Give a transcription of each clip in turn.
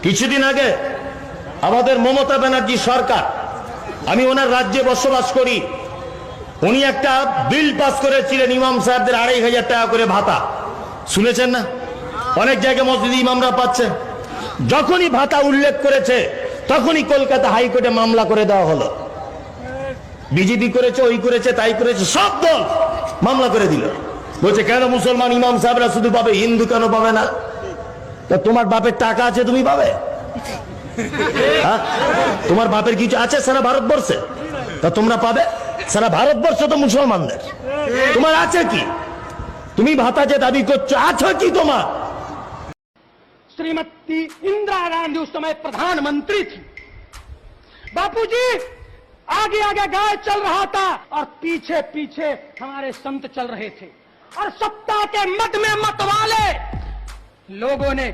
কিছুদিন আগে আমাদের মমতা ব্যানার্জি সরকার, আমি ওনার রাজ্যে বসবাস করি, উনি একটা বিল পাস করেছিলেন ইমাম সাহেবদের 2500 টাকা করে ভাতা। শুনেছেন না? অনেক জায়গায় মসজিদে ইমামরা পাচ্ছেন। যখনই ভাতা উল্লেখ করেছে তখনই কলকাতা হাইকোর্টে মামলা করে দেওয়া হলো। বিজেপি করেছে, ওই করেছে, তাই করেছে, সব দল মামলা করে দিল। বলছে কেন মুসলমান ইমাম সাহেবরা শুধু পাবে, হিন্দু কেন পাবে না? তা তোমার বাপের টাকা আছে, তুমি পাবে? হ্যাঁ, তোমার বাপের কিছু আছে সারা ভারতবর্ষে, তা তোমরা পাবে? সারা ভারতবর্ষ তো মুসলমানদের, তোমার আছে কি? তুমি ভাতা যে দাবি করছো, আছে কি তোমার? श्रीमती इंदिरा गांधी उस समय प्रधानमंत्री थी। बापूजी आगे आगे गाय चल रहा था और पीछे पीछे हमारे संत चल रहे थे, और सत्ता के मद में मत वाले लोगों ने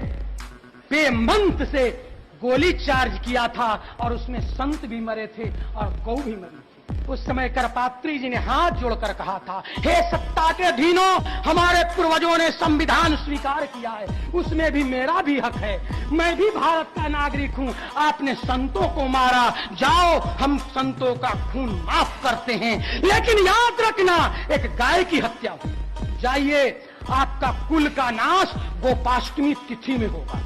बेमंत से गोली चार्ज किया था, और उसमें संत भी मरे थे और गौ भी मरी थी। उस समय करपात्री जी ने हाथ जोड़कर कहा था, हे सत्ता के अधीनों, हमारे पूर्वजों ने संविधान स्वीकार किया है, उसमें भी मेरा भी हक है, मैं भी भारत का नागरिक हूं। आपने संतों को मारा, जाओ हम संतों का खून माफ करते हैं, लेकिन याद रखना एक गाय की हत्या हुई, जाइए आपका कुल का नाश गोपाष्टमी तिथि में होगा।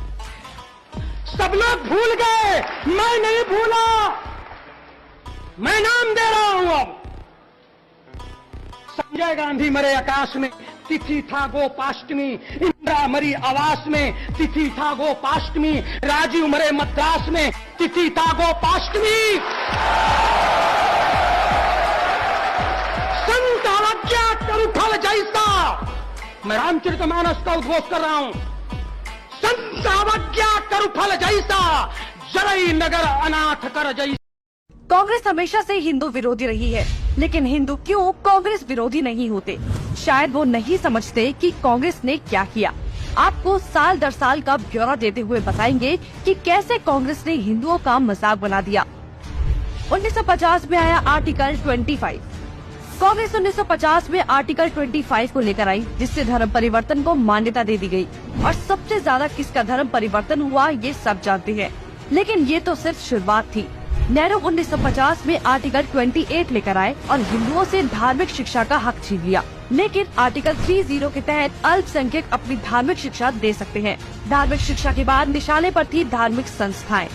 सब लोग भूल गए, मैं नहीं भूला, मैं नाम दे रहा हूं। अब संजय गांधी मरे आकाश में, तिथि था गोपाष्टमी। इंदिरा मरी आवास में, तिथि था गोपाष्टमी। राजीव मरे मद्रास में, तिथि था गोपाष्टमी। संत अवज्ञा करु फल जैसा, मैं रामचरितमानस का उद्घोष कर रहा हूं। संत अवज्ञा करु फल जैसा, जरई नगर अनाथ कर जैसा। कांग्रेस हमेशा से हिंदू विरोधी रही है, लेकिन हिंदू क्यों कांग्रेस विरोधी नहीं होते? शायद वो नहीं समझते कि कांग्रेस ने क्या किया। आपको साल दर साल का ब्यौरा देते हुए बताएंगे कि कैसे कांग्रेस ने हिंदुओं का मजाक बना दिया। 1950 में आया आर्टिकल 25। कांग्रेस 1950 में आर्टिकल 25 को लेकर आई, जिससे धर्म परिवर्तन को मान्यता दे दी गई। और सबसे ज्यादा किसका धर्म परिवर्तन हुआ ये सब जानते हैं, लेकिन ये तो सिर्फ शुरुआत थी। नेहरू 1950 में आर्टिकल 28 लेकर आए और हिंदुओं से धार्मिक शिक्षा का हक छीन लिया। लेकिन आर्टिकल 30 के तहत अल्पसंख्यक अपनी धार्मिक शिक्षा दे सकते हैं। धार्मिक शिक्षा के बाद निशाने पर थी धार्मिक संस्थाएं।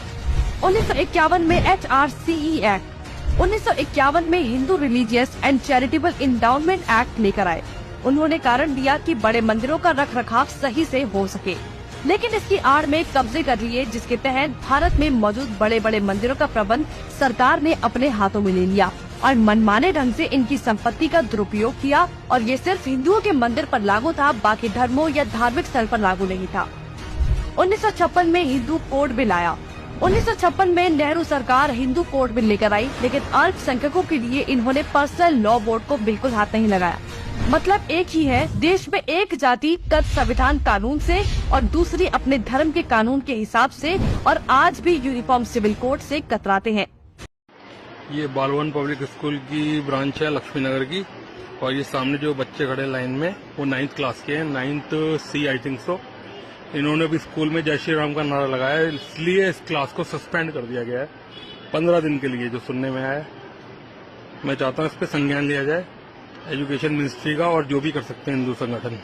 1951 में HRCE एक्ट, 1951 में Hindu religious and charitable endowment act लेकर आए। उन्होंने कारण दिया कि बड़े मंदिरों का रखरखाव सही से हो सके, लेकिन इसकी आड़ में कब्जे कर लिए, जिसके तहत भारत में मौजूद बड़े बड़े मंदिरों का प्रबंध सरकार ने अपने हाथों में ले लिया और मनमाने ढंग से इनकी संपत्ति का दुरुपयोग किया। और ये सिर्फ हिंदुओं के मंदिर पर लागू था, बाकी धर्मों या धार्मिक स्थल पर लागू नहीं था। 1956 में हिंदू कोड बिल आया। 1956 में नेहरू सरकार हिंदू कोड बिल लेकर आई, लेकिन अल्पसंख्यकों के लिए इन्होंने पर्सनल लॉ बोर्ड को बिल्कुल हाथ नहीं लगाया। मतलब एक ही है, देश में एक जाति तत् संविधान कानून से और दूसरी अपने धर्म के कानून के हिसाब से, और आज भी यूनिफॉर्म सिविल कोड से कतराते हैं। ये बालवन पब्लिक स्कूल की ब्रांच है लक्ष्मी नगर की, और ये सामने जो बच्चे खड़े लाइन में वो 9th क्लास के हैं, 9th C I think so. इन्होंने भी स्कूल में जय श्री राम का नारा लगाया, इसलिए इस क्लास को सस्पेंड कर दिया गया है 15 दिन के लिए, जो सुनने में आया है। मैं चाहता हूँ इस पर संज्ञान लिया जाए एजुकेशन मिनिस्ट्री का, और जो भी कर सकते हैं हिंदू संगठन।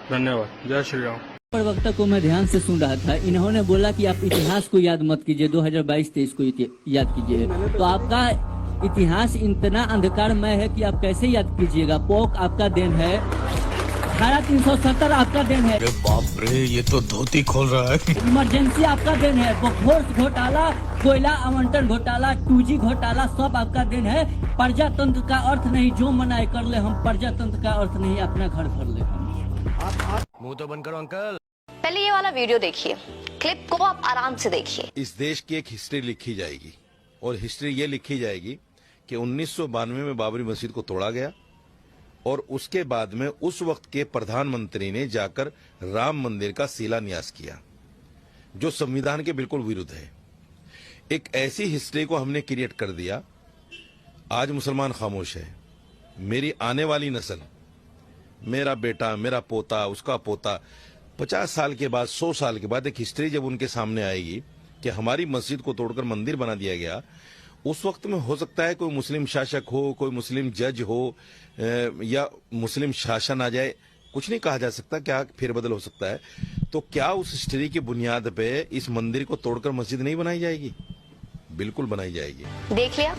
धन्यवाद। जय श्री राम। प्रवक्ता को मैं ध्यान से सुन रहा था, इन्होंने बोला कि आप इतिहास को याद मत कीजिए, 2022-23 को याद कीजिए। तो आपका इतिहास इतना अंधकारमय है कि आप कैसे याद कीजिएगा? पोक आपका देन है, धारा 370 आपका देन है। बाप रे, ये तो धोती खोल रहा है। इमरजेंसी आपका देन है, बखोर्स घोटाला, कोयला आवंटन घोटाला, 2G घोटाला, सब आपका देन है। प्रजातंत्र का अर्थ नहीं जो मनाए कर ले हम, प्रजातंत्र का अर्थ नहीं अपना घर भर ले हम। मुंह तो बंद करो अंकल। पहले ये वाला वीडियो देखिए, क्लिप को आप आराम से देखिए। इस देश की एक हिस्ट्री लिखी जाएगी, और हिस्ट्री ये लिखी जाएगी कि 1992 में बाबरी मस्जिद को तोड़ा गया, और उसके बाद में उस वक्त के प्रधानमंत्री ने जाकर राम मंदिर का शिलान्यास किया, जो संविधान के बिल्कुल विरुद्ध है। एक ऐसी हिस्ट्री को हमने क्रिएट कर दिया। आज मुसलमान खामोश है। मेरी आने वाली नस्ल, मेरा बेटा, मेरा पोता, उसका पोता, 50 साल के बाद, 100 साल के बाद एक हिस्ट्री जब उनके सामने आएगी कि हमारी मस्जिद को तोड़कर मंदिर बना दिया गया, उस वक्त में हो सकता है कोई मुस्लिम शासक हो, कोई मुस्लिम जज हो या मुस्लिम शासन आ जाए, कुछ नहीं कहा जा सकता, क्या फेरबदल हो सकता है। तो क्या उस हिस्ट्री की बुनियाद पे इस मंदिर को तोड़कर मस्जिद नहीं बनाई जाएगी? बिल्कुल बनाई जाएगी। देख लिया।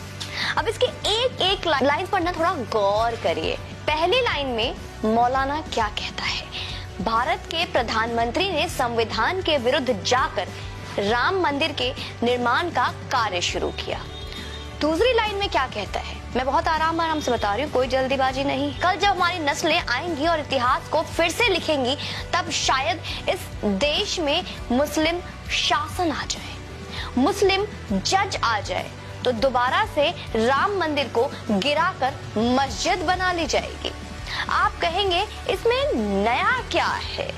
अब इसके एक एक लाइन पर ना थोड़ा गौर करिए। पहली लाइन में मौलाना क्या कहता है? भारत के प्रधानमंत्री ने संविधान के विरुद्ध जाकर राम मंदिर के निर्माण का कार्य शुरू किया। दूसरी लाइन में क्या कहता है? मैं बहुत आराम से बता रही हूँ, कोई जल्दीबाजी नहीं। कल जब हमारी नस्लें आएंगी और इतिहास को फिर से लिखेंगी, तब शायद इस देश में मुस्लिम शासन आ जाए, मुस्लिम जज आ जाए, तो दोबारा से राम मंदिर को गिराकर मस्जिद बना ली जाएगी। आप कहेंगे इसमें नया क्या है?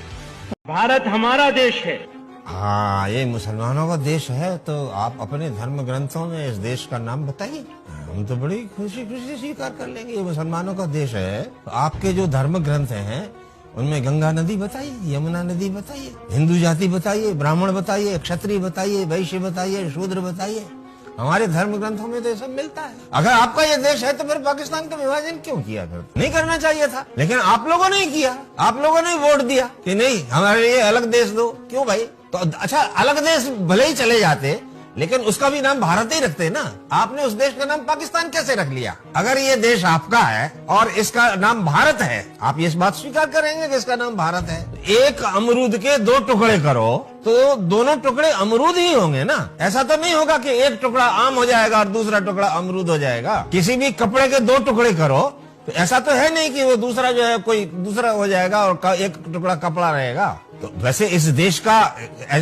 भारत हमारा देश है। हाँ, ये मुसलमानों का देश है, तो आप अपने धर्म ग्रंथों में इस देश का नाम बताइए। हम तो बड़ी खुशी खुशी स्वीकार कर लेंगे, ये मुसलमानों का देश है। तो आपके जो धर्म ग्रंथ हैं उनमें गंगा नदी बताइए, यमुना नदी बताइए, हिंदू जाति बताइए, ब्राह्मण बताइए, क्षत्रिय बताइए, वैश्य बताइए, शूद्र बताइए। हमारे धर्म ग्रंथों में तो ये सब मिलता है। अगर आपका ये देश है तो फिर पाकिस्तान का विभाजन क्यों किया? फिर नहीं करना चाहिए था, लेकिन आप लोगों ने किया। आप लोगों ने वोट दिया कि नहीं हमारे लिए अलग देश दो। क्यों भाई? तो अच्छा, अलग देश भले ही चले जाते, लेकिन उसका भी नाम भारत ही रखते ना। आपने उस देश का नाम पाकिस्तान कैसे रख लिया? अगर ये देश आपका है और इसका नाम भारत है, आप ये बात स्वीकार करेंगे कि इसका नाम भारत है। एक अमरूद के दो टुकड़े करो तो दोनों टुकड़े अमरूद ही होंगे ना। ऐसा तो नहीं होगा कि एक टुकड़ा आम हो जाएगा और दूसरा टुकड़ा अमरूद हो जाएगा। किसी भी कपड़े के दो टुकड़े करो तो ऐसा तो है नहीं कि वो दूसरा जो है कोई दूसरा हो जाएगा और एक टुकड़ा कपड़ा रहेगा। तो वैसे इस देश का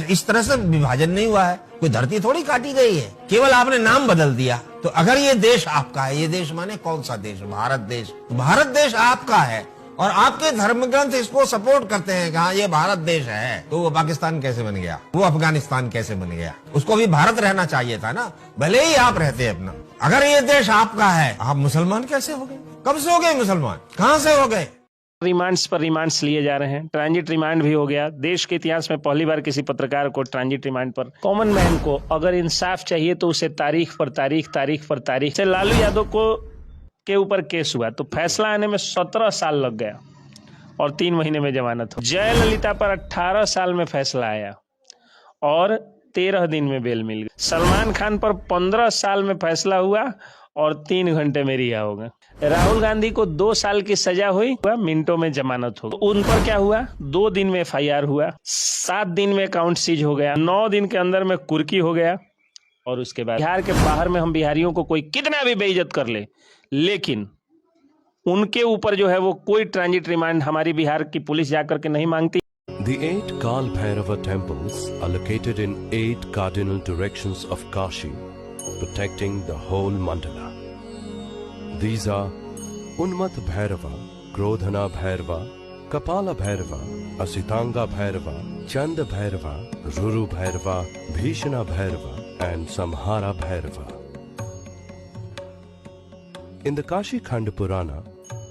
इस तरह से विभाजन नहीं हुआ है, कोई धरती थोड़ी काटी गई है, केवल आपने नाम बदल दिया। तो अगर ये देश आपका है, ये देश माने कौन सा देश? भारत देश। तो भारत देश आपका है और आपके धर्म ग्रंथ इसको सपोर्ट करते हैं कि हाँ ये भारत देश है, तो वो पाकिस्तान कैसे बन गया? वो अफगानिस्तान कैसे बन गया? उसको भी भारत रहना चाहिए था ना, भले ही आप रहते अपना। अगर ये देश आपका है, आप मुसलमान कैसे हो गए? कब से हो गए मुसलमान? कहाँ से हो गए? रिमांड्स पर रिमांड्स लिए जा रहे हैं। ट्रांजिट रिमांड भी हो गया। देश के इतिहास में पहली बार किसी पत्रकार को ट्रांजिट रिमांड पर। कॉमन मैन को अगर इंसाफ चाहिए तो उसे तारीख पर तारीख से लालू यादव को के ऊपर केस हुआ तो फैसला आने में 17 साल लग गया और 3 महीने में जमानत हो। जयललिता पर 18 साल में फैसला आया और 13 दिन में बेल मिल गई। सलमान खान पर 15 साल में फैसला हुआ और 3 घंटे में रिहा हो गए। राहुल गांधी को 2 साल की सजा हुई, मिनटों में जमानत हो गई। उन पर क्या हुआ? 2 दिन में FIR हुआ, 7 दिन में अकाउंट सीज हो गया, 9 दिन के अंदर में कुर्की हो गया। और उसके बाद बिहार के बाहर में हम बिहारियों को कोई कितना भी बेइज्जत कर ले, लेकिन उनके ऊपर जो है वो कोई ट्रांजिट रिमांड हमारी बिहार की पुलिस जाकर के नहीं मांगती। The 8 Kal Bhairava temples are located in 8 cardinal directions of Kashi, protecting the whole mandala. These are Unmat Bhairava, Krodhana Bhairava, Kapala Bhairava, Asitanga Bhairava, Chanda Bhairava, Ruru Bhairava, Bhishana Bhairava, and Samhara Bhairava. In the Kashi Khand Purana,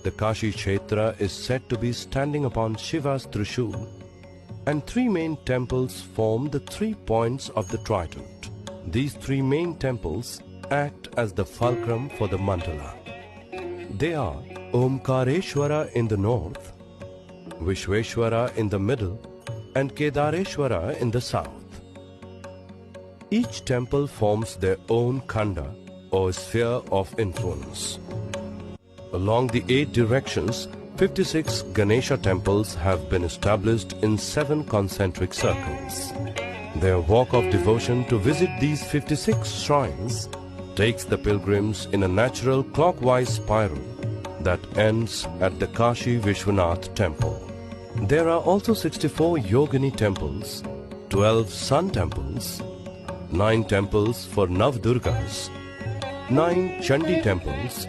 the Kashi Kshetra is said to be standing upon Shiva's Trishul, and 3 main temples form the 3 points of the trident. These 3 main temples act as the fulcrum for the mandala. They are Omkareshwara in the north, Vishweshwara in the middle, and Kedareshwara in the south. Each temple forms their own khanda or sphere of influence. Along the 8 directions, 56 Ganesha temples have been established in 7 concentric circles. Their walk of devotion to visit these 56 shrines takes the pilgrims in a natural clockwise spiral that ends at the Kashi Vishwanath temple. There are also 64 Yogini temples, 12 sun temples, 9 temples for Navdurgas, 9 Chandi temples,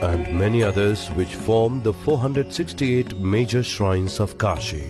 and many others which form the 468 major shrines of Kashi.